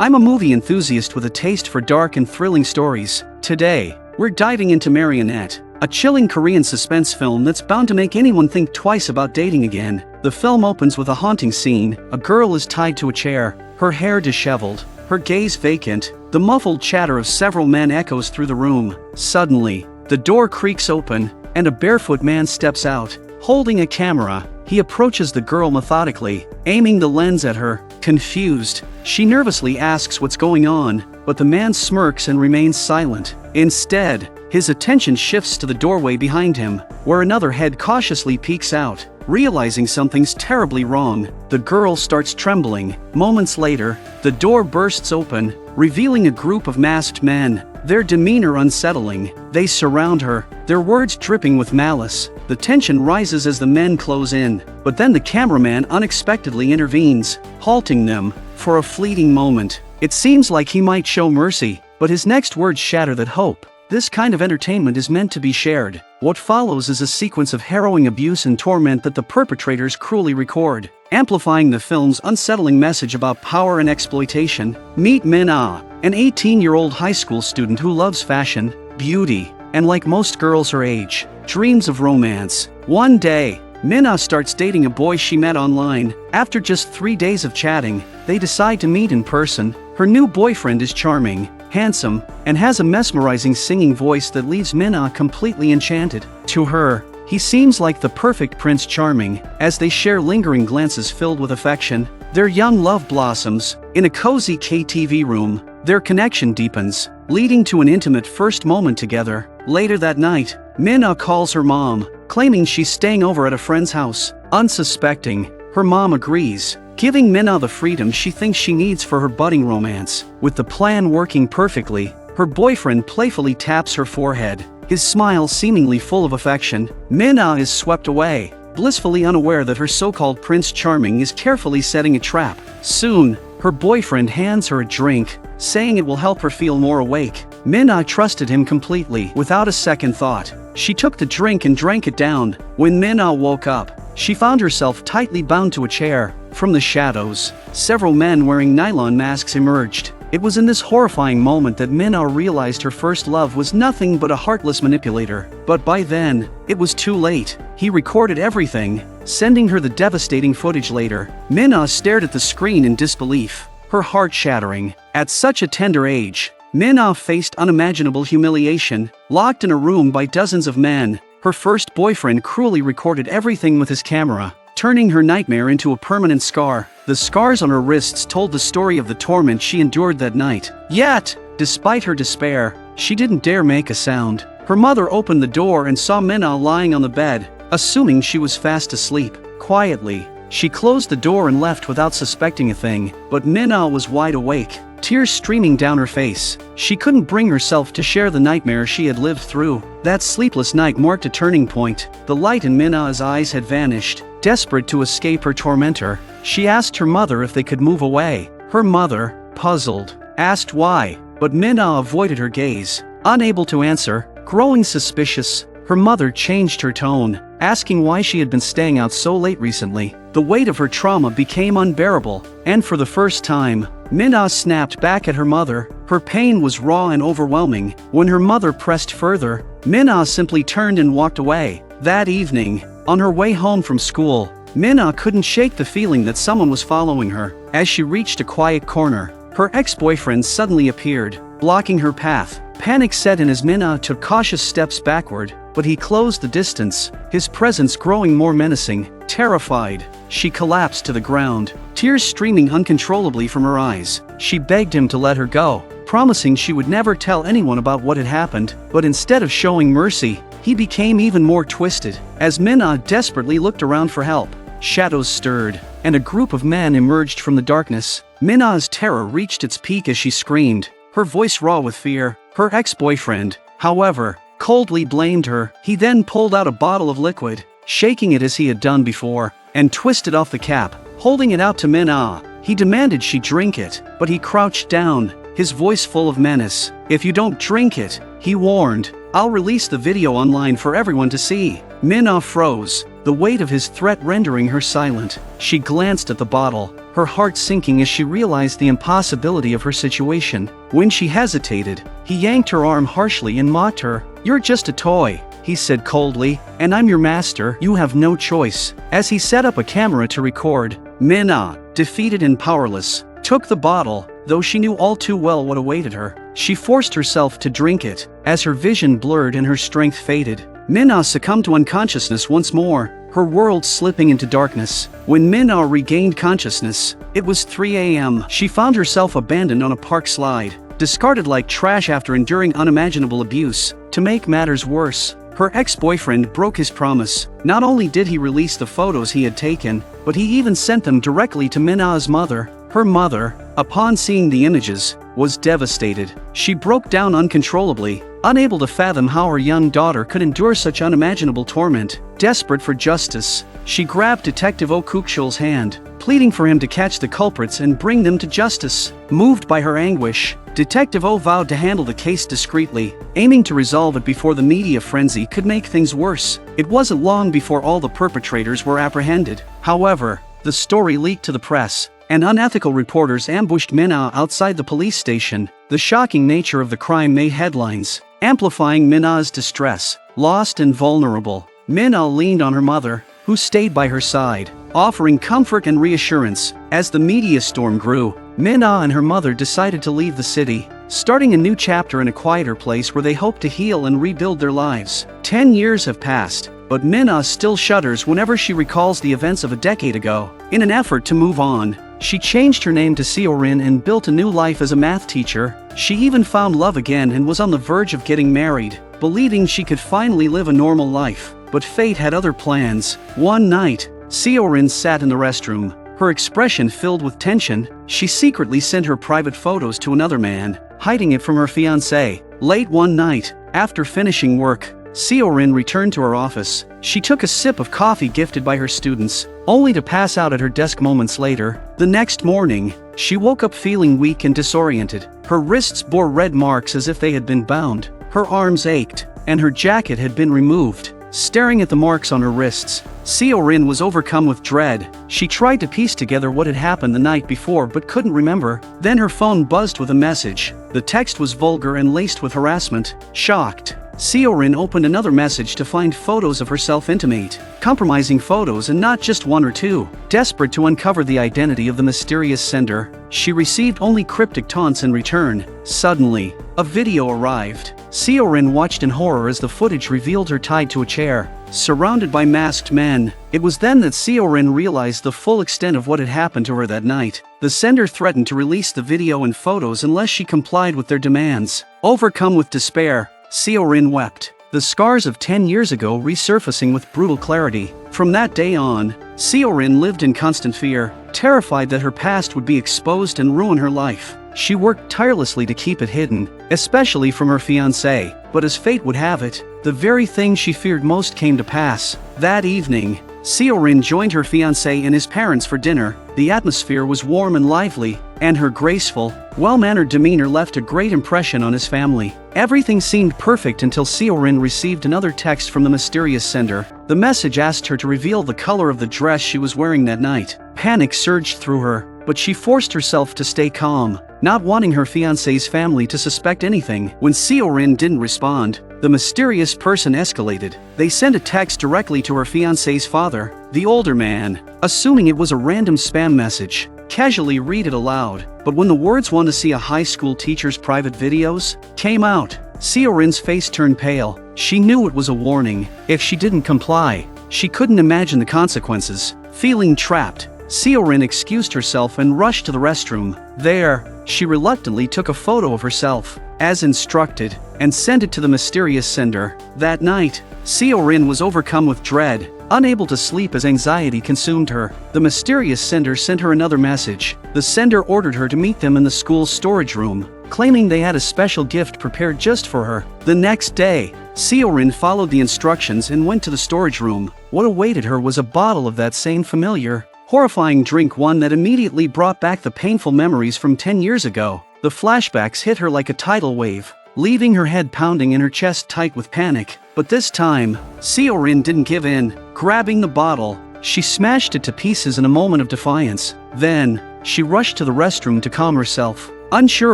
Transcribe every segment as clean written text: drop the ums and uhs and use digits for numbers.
I'm a movie enthusiast with a taste for dark and thrilling stories. Today, we're diving into Marionette, a chilling Korean suspense film that's bound to make anyone think twice about dating again. The film opens with a haunting scene. A girl is tied to a chair, her hair disheveled, her gaze vacant. The muffled chatter of several men echoes through the room. Suddenly, the door creaks open, and a barefoot man steps out, holding a camera. He approaches the girl methodically, aiming the lens at her. Confused, she nervously asks what's going on, but the man smirks and remains silent. Instead, his attention shifts to the doorway behind him, where another head cautiously peeks out. Realizing something's terribly wrong, the girl starts trembling. Moments later, the door bursts open, revealing a group of masked men, their demeanor unsettling. They surround her, their words dripping with malice. The tension rises as the men close in, but then the cameraman unexpectedly intervenes, halting them. For a fleeting moment, it seems like he might show mercy, but his next words shatter that hope. This kind of entertainment is meant to be shared. What follows is a sequence of harrowing abuse and torment that the perpetrators cruelly record, amplifying the film's unsettling message about power and exploitation. Meet Mina, an 18-year-old high school student who loves fashion, beauty, and like most girls her age, dreams of romance. One day, Mina starts dating a boy she met online. After just 3 days of chatting, they decide to meet in person. Her new boyfriend is charming, handsome, and has a mesmerizing singing voice that leaves Mina completely enchanted. To her, he seems like the perfect Prince Charming. As they share lingering glances filled with affection, their young love blossoms. In a cozy KTV room, their connection deepens, leading to an intimate first moment together. Later that night, Mina calls her mom, claiming she's staying over at a friend's house. Unsuspecting, her mom agrees, giving Mina the freedom she thinks she needs for her budding romance. With the plan working perfectly, her boyfriend playfully taps her forehead, his smile seemingly full of affection. Mina is swept away, blissfully unaware that her so-called Prince Charming is carefully setting a trap. Soon, her boyfriend hands her a drink, saying it will help her feel more awake. Mina trusted him completely, without a second thought. She took the drink and drank it down. When Mina woke up, she found herself tightly bound to a chair. From the shadows, several men wearing nylon masks emerged. It was in this horrifying moment that Mina realized her first love was nothing but a heartless manipulator. But by then, it was too late. He recorded everything, sending her the devastating footage later. Mina stared at the screen in disbelief, her heart shattering. At such a tender age, Mina faced unimaginable humiliation. Locked in a room by dozens of men, her first boyfriend cruelly recorded everything with his camera, turning her nightmare into a permanent scar. The scars on her wrists told the story of the torment she endured that night. Yet, despite her despair, she didn't dare make a sound. Her mother opened the door and saw Mina lying on the bed, assuming she was fast asleep. Quietly, she closed the door and left without suspecting a thing. But Mina was wide awake, tears streaming down her face. She couldn't bring herself to share the nightmare she had lived through. That sleepless night marked a turning point. The light in Mina's eyes had vanished. Desperate to escape her tormentor, she asked her mother if they could move away. Her mother, puzzled, asked why, but Mina avoided her gaze. Unable to answer, growing suspicious, her mother changed her tone, asking why she had been staying out so late recently. The weight of her trauma became unbearable, and for the first time, Mina snapped back at her mother. Her pain was raw and overwhelming. When her mother pressed further, Mina simply turned and walked away. That evening, on her way home from school, Mina couldn't shake the feeling that someone was following her. As she reached a quiet corner, her ex-boyfriend suddenly appeared, blocking her path. Panic set in as Mina took cautious steps backward, but he closed the distance, his presence growing more menacing. Terrified, she collapsed to the ground, tears streaming uncontrollably from her eyes. She begged him to let her go, promising she would never tell anyone about what had happened. But instead of showing mercy, he became even more twisted. As Mina desperately looked around for help, shadows stirred, and a group of men emerged from the darkness. Mina's terror reached its peak as she screamed, her voice raw with fear. Her ex-boyfriend, however, coldly blamed her. He then pulled out a bottle of liquid, shaking it as he had done before, and twisted off the cap, holding it out to Mina. He demanded she drink it, but he crouched down, his voice full of menace. "If you don't drink it," he warned, "I'll release the video online for everyone to see." Mina froze, the weight of his threat rendering her silent. She glanced at the bottle, her her heart sinking as she realized the impossibility of her situation. When she hesitated, he yanked her arm harshly and mocked her. "You're just a toy," he said coldly, "and I'm your master. You have no choice." As he set up a camera to record, Mina, defeated and powerless, took the bottle, though she knew all too well what awaited her. She forced herself to drink it. As her vision blurred and her strength faded, Mina succumbed to unconsciousness once more, her world slipping into darkness. When Mina regained consciousness, it was 3 a.m. She found herself abandoned on a park slide, discarded like trash after enduring unimaginable abuse. To make matters worse, her ex-boyfriend broke his promise. Not only did he release the photos he had taken, but he even sent them directly to Mina's mother. Her mother, upon seeing the images, was devastated. She broke down uncontrollably, unable to fathom how her young daughter could endure such unimaginable torment. Desperate for justice, she grabbed Detective Okukshul's hand, pleading for him to catch the culprits and bring them to justice. Moved by her anguish, Detective O vowed to handle the case discreetly, aiming to resolve it before the media frenzy could make things worse. It wasn't long before all the perpetrators were apprehended. However, the story leaked to the press, and unethical reporters ambushed Mina outside the police station. The shocking nature of the crime made headlines, amplifying Mina's distress. Lost and vulnerable, Mina leaned on her mother, who stayed by her side, offering comfort and reassurance. As the media storm grew, Mina and her mother decided to leave the city, starting a new chapter in a quieter place where they hoped to heal and rebuild their lives. 10 years have passed, but Mina still shudders whenever she recalls the events of a decade ago. In an effort to move on, she changed her name to Seorin and built a new life as a math teacher. She even found love again and was on the verge of getting married, believing she could finally live a normal life. But fate had other plans. One night, Seorin sat in the restroom, her expression filled with tension. She secretly sent her private photos to another man, hiding it from her fiancé. Late one night, after finishing work, Seorin returned to her office. She took a sip of coffee gifted by her students, only to pass out at her desk moments later. The next morning, she woke up feeling weak and disoriented. Her wrists bore red marks as if they had been bound. Her arms ached, and her jacket had been removed. Staring at the marks on her wrists, Seorin was overcome with dread. She tried to piece together what had happened the night before but couldn't remember. Then her phone buzzed with a message. The text was vulgar and laced with harassment. Shocked, Seorin opened another message to find photos of herself intimate. Compromising photos, and not just one or two. Desperate to uncover the identity of the mysterious sender, she received only cryptic taunts in return. Suddenly, a video arrived. Seorin watched in horror as the footage revealed her tied to a chair, surrounded by masked men. It was then that Seorin realized the full extent of what had happened to her that night. The sender threatened to release the video and photos unless she complied with their demands. Overcome with despair, Seorin wept, the scars of 10 years ago resurfacing with brutal clarity. From that day on, Seorin lived in constant fear, terrified that her past would be exposed and ruin her life. She worked tirelessly to keep it hidden, especially from her fiancé. But as fate would have it, the very thing she feared most came to pass. That evening, Seorin joined her fiancé and his parents for dinner. The atmosphere was warm and lively, and her graceful, well-mannered demeanor left a great impression on his family. Everything seemed perfect until Seorin received another text from the mysterious sender. The message asked her to reveal the color of the dress she was wearing that night. Panic surged through her, but she forced herself to stay calm, not wanting her fiancé's family to suspect anything. When Seorin didn't respond, the mysterious person escalated. They sent a text directly to her fiancé's father, the older man, assuming it was a random spam message. Casually read it aloud, but when the words "want to see a high school teacher's private videos" came out, Seorin's face turned pale. She knew it was a warning. If she didn't comply, she couldn't imagine the consequences. Feeling trapped, Seorin excused herself and rushed to the restroom. There, she reluctantly took a photo of herself, as instructed, and sent it to the mysterious sender. That night, Seorin was overcome with dread, unable to sleep as anxiety consumed her. The mysterious sender sent her another message. The sender ordered her to meet them in the school's storage room, claiming they had a special gift prepared just for her. The next day, Seorin followed the instructions and went to the storage room. What awaited her was a bottle of that same familiar, horrifying drink, one that immediately brought back the painful memories from 10 years ago. The flashbacks hit her like a tidal wave, leaving her head pounding and her chest tight with panic. But this time, Seorin didn't give in. Grabbing the bottle, she smashed it to pieces in a moment of defiance. Then, she rushed to the restroom to calm herself, unsure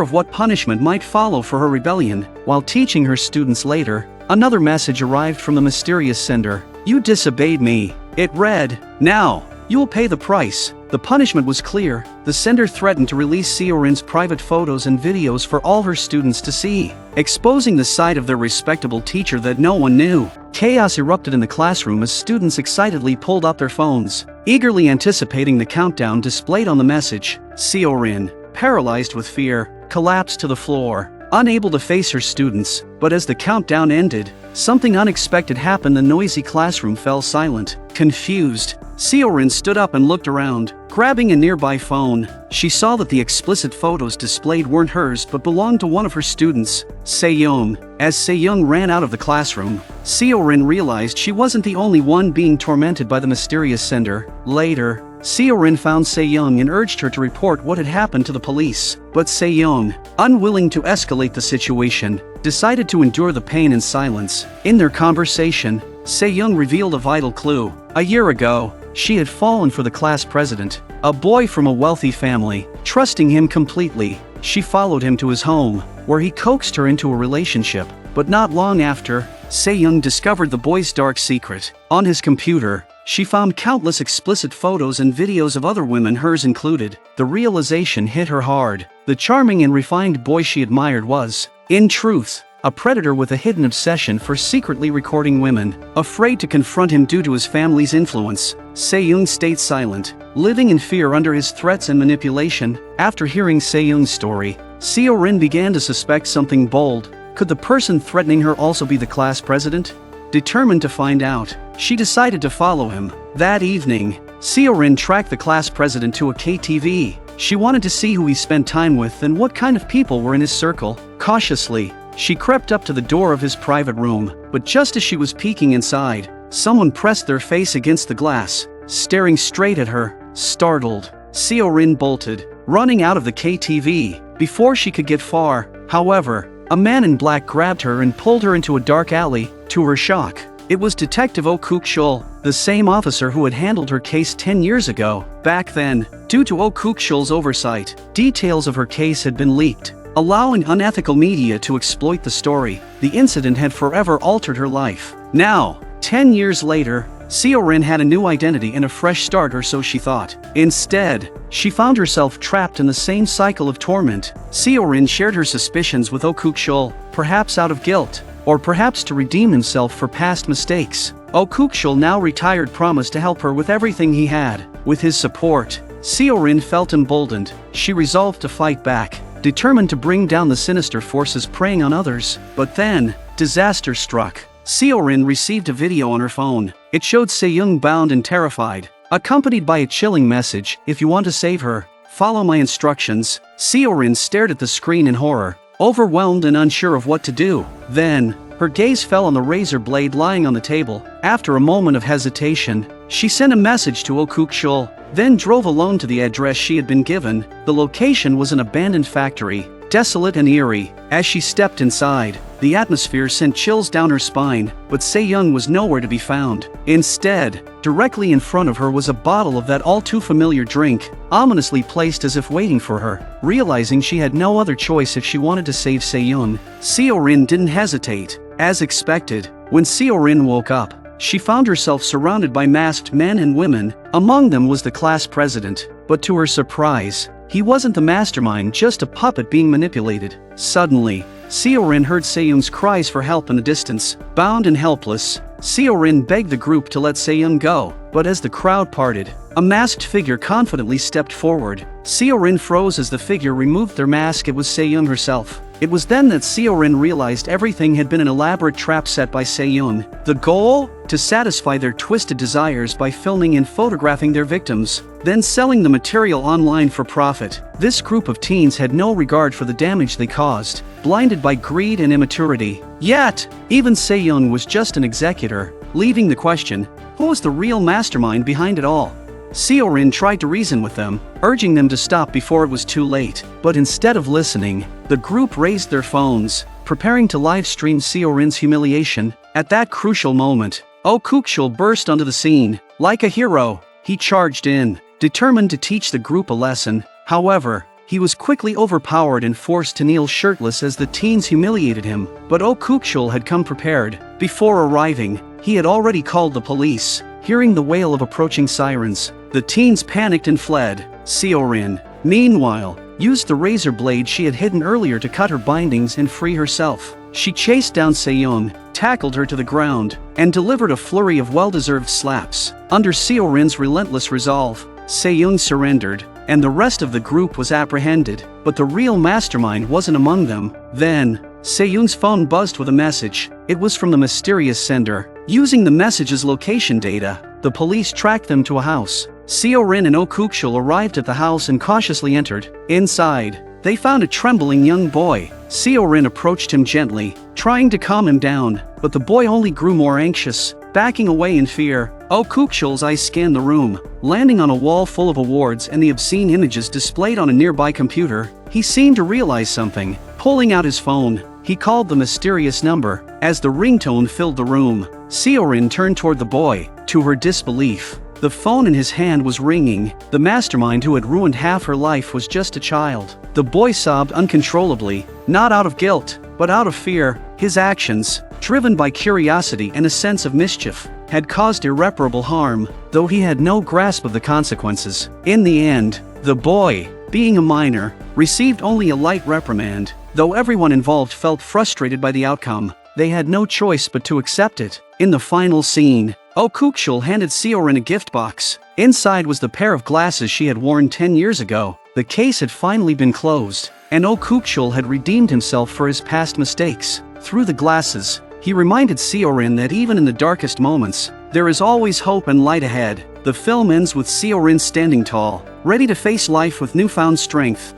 of what punishment might follow for her rebellion. While teaching her students later, another message arrived from the mysterious sender. "You disobeyed me." It read, "Now, you will pay the price." The punishment was clear. The sender threatened to release Seorin's private photos and videos for all her students to see, exposing the side of their respectable teacher that no one knew. Chaos erupted in the classroom as students excitedly pulled out their phones, eagerly anticipating the countdown displayed on the message. Seorin, paralyzed with fear, collapsed to the floor, unable to face her students. But as the countdown ended, something unexpected happened. The noisy classroom fell silent. Confused, Seorin stood up and looked around. Grabbing a nearby phone, she saw that the explicit photos displayed weren't hers but belonged to one of her students, Se-young. As Se-young ran out of the classroom, Seorin realized she wasn't the only one being tormented by the mysterious sender. Later, Seorin found Se-young and urged her to report what had happened to the police. But Se-young, unwilling to escalate the situation, decided to endure the pain in silence. In their conversation, Se-young revealed a vital clue. A year ago, she had fallen for the class president, a boy from a wealthy family. Trusting him completely, she followed him to his home, where he coaxed her into a relationship. But not long after, Se-young discovered the boy's dark secret. On his computer, she found countless explicit photos and videos of other women, hers included. The realization hit her hard. The charming and refined boy she admired was, in truth, a predator with a hidden obsession for secretly recording women. Afraid to confront him due to his family's influence, Se-young stayed silent, living in fear under his threats and manipulation. After hearing Se-young's story, Seorin began to suspect something bold. Could the person threatening her also be the class president? Determined to find out, she decided to follow him. That evening, Seorin tracked the class president to a KTV. She wanted to see who he spent time with and what kind of people were in his circle. Cautiously, she crept up to the door of his private room, but just as she was peeking inside, someone pressed their face against the glass, staring straight at her. Startled, Seorin bolted, running out of the KTV. Before she could get far, however, a man in black grabbed her and pulled her into a dark alley. To her shock, it was Detective Oh Kuk-shul, the same officer who had handled her case 10 years ago. Back then, due to Oh Kuk-shul's oversight, details of her case had been leaked, allowing unethical media to exploit the story. The incident had forever altered her life. Now, 10 years later, Seorin had a new identity and a fresh start, or so she thought. Instead, she found herself trapped in the same cycle of torment. Seorin shared her suspicions with Oh Kuk-shul, perhaps out of guilt, or perhaps to redeem himself for past mistakes. Oh Kuk-shul, now retired, promised to help her with everything he had. With his support, Seorin felt emboldened. She resolved to fight back, determined to bring down the sinister forces preying on others. But then, disaster struck. Seorin received a video on her phone. It showed Se-young bound and terrified, accompanied by a chilling message: "If you want to save her, follow my instructions." Seorin stared at the screen in horror, overwhelmed and unsure of what to do. Then, her gaze fell on the razor blade lying on the table. After a moment of hesitation, she sent a message to Oh Kuk-shul, then drove alone to the address she had been given. The location was an abandoned factory, desolate and eerie. As she stepped inside, the atmosphere sent chills down her spine, but Se-young was nowhere to be found. Instead, directly in front of her was a bottle of that all-too-familiar drink, ominously placed as if waiting for her. Realizing she had no other choice if she wanted to save Se-young, Seorin didn't hesitate. As expected, when Seorin woke up, she found herself surrounded by masked men and women. Among them was the class president, but to her surprise, he wasn't the mastermind, just a puppet being manipulated. Suddenly, Seorin heard Se-young's cries for help in the distance. Bound and helpless, Seorin begged the group to let Se-young go, but as the crowd parted, a masked figure confidently stepped forward. Seorin froze as the figure removed their mask. It was Se-young herself. It was then that Seorin realized everything had been an elaborate trap set by Se-young. The goal? To satisfy their twisted desires by filming and photographing their victims, then selling the material online for profit. This group of teens had no regard for the damage they caused, blinded by greed and immaturity. Yet, even Se-young was just an executor, leaving the question, who was the real mastermind behind it all? Seorin tried to reason with them, urging them to stop before it was too late. But instead of listening, the group raised their phones, preparing to live stream Seorin's humiliation. At that crucial moment, Oh Kuk-shul burst onto the scene. Like a hero, he charged in, determined to teach the group a lesson. However, he was quickly overpowered and forced to kneel shirtless as the teens humiliated him, but Oh Kukshul had come prepared. Before arriving, he had already called the police. Hearing the wail of approaching sirens, the teens panicked and fled. Seorin, meanwhile, used the razor blade she had hidden earlier to cut her bindings and free herself. She chased down Seyoung, tackled her to the ground, and delivered a flurry of well-deserved slaps. Under Seorin's relentless resolve, Seyoung surrendered, and the rest of the group was apprehended, but the real mastermind wasn't among them. Then, Seyoung's phone buzzed with a message. It was from the mysterious sender. Using the message's location data, the police tracked them to a house. Seorin and Oh Kukshul arrived at the house and cautiously entered. Inside, they found a trembling young boy. Seorin approached him gently, trying to calm him down, but the boy only grew more anxious, backing away in fear. Oh Kukshul's eyes scanned the room, landing on a wall full of awards and the obscene images displayed on a nearby computer. He seemed to realize something. Pulling out his phone, he called the mysterious number. As the ringtone filled the room, Seorin turned toward the boy. To her disbelief, the phone in his hand was ringing. The mastermind who had ruined half her life was just a child. The boy sobbed uncontrollably, not out of guilt, but out of fear. His actions, driven by curiosity and a sense of mischief, had caused irreparable harm, though he had no grasp of the consequences. In the end, the boy, being a minor, received only a light reprimand. Though everyone involved felt frustrated by the outcome, they had no choice but to accept it. In the final scene, Oh Kukshul handed Seorin a gift box. Inside was the pair of glasses she had worn 10 years ago. The case had finally been closed, and Oh Kukshul had redeemed himself for his past mistakes. Through the glasses, he reminded Seorin that even in the darkest moments, there is always hope and light ahead. The film ends with Seorin standing tall, ready to face life with newfound strength.